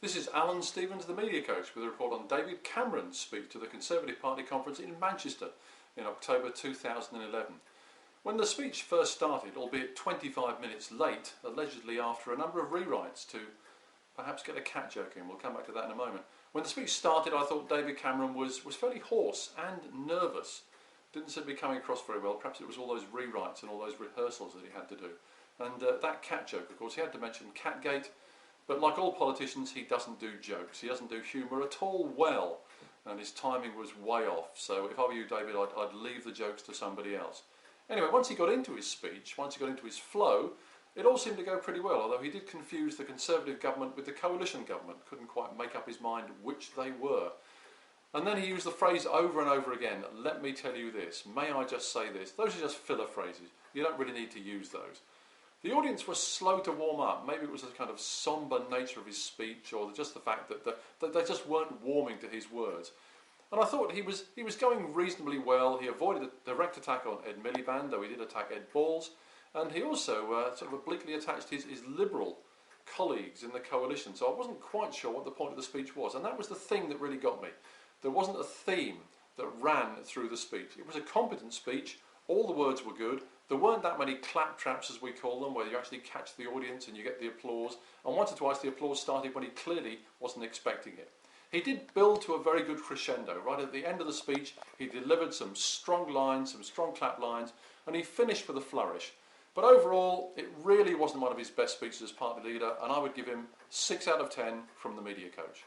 This is Alan Stevens, the media coach, with a report on David Cameron's speech to the Conservative Party conference in Manchester in October 2011. When the speech first started, albeit 25 minutes late, allegedly after a number of rewrites to perhaps get a cat joke in, we'll come back to that in a moment. When the speech started, I thought David Cameron was fairly hoarse and nervous. Didn't seem to be coming across very well. Perhaps it was all those rewrites and all those rehearsals that he had to do. And that cat joke, of course, he had to mention Catgate. But like all politicians, he doesn't do jokes. He doesn't do humour at all well. And his timing was way off. So if I were you, David, I'd leave the jokes to somebody else. Anyway, once he got into his speech, once he got into his flow, it all seemed to go pretty well, although he did confuse the Conservative government with the coalition government. Couldn't quite make up his mind which they were. And then he used the phrase over and over again, let me tell you this, may I just say this. Those are just filler phrases. You don't really need to use those. The audience was slow to warm up. Maybe it was the kind of sombre nature of his speech, or just the fact that they just weren't warming to his words. And I thought he was going reasonably well. He avoided a direct attack on Ed Miliband, though he did attack Ed Balls. And he also sort of obliquely attacked his Liberal colleagues in the coalition. So I wasn't quite sure what the point of the speech was. And that was the thing that really got me. There wasn't a theme that ran through the speech. It was a competent speech. All the words were good. There weren't that many claptraps, as we call them, where you actually catch the audience and you get the applause. And once or twice the applause started when he clearly wasn't expecting it. He did build to a very good crescendo. Right at the end of the speech, he delivered some strong lines, some strong clap lines, and he finished with a flourish. But overall, it really wasn't one of his best speeches as party leader, and I would give him 6 out of 10 from the media coach.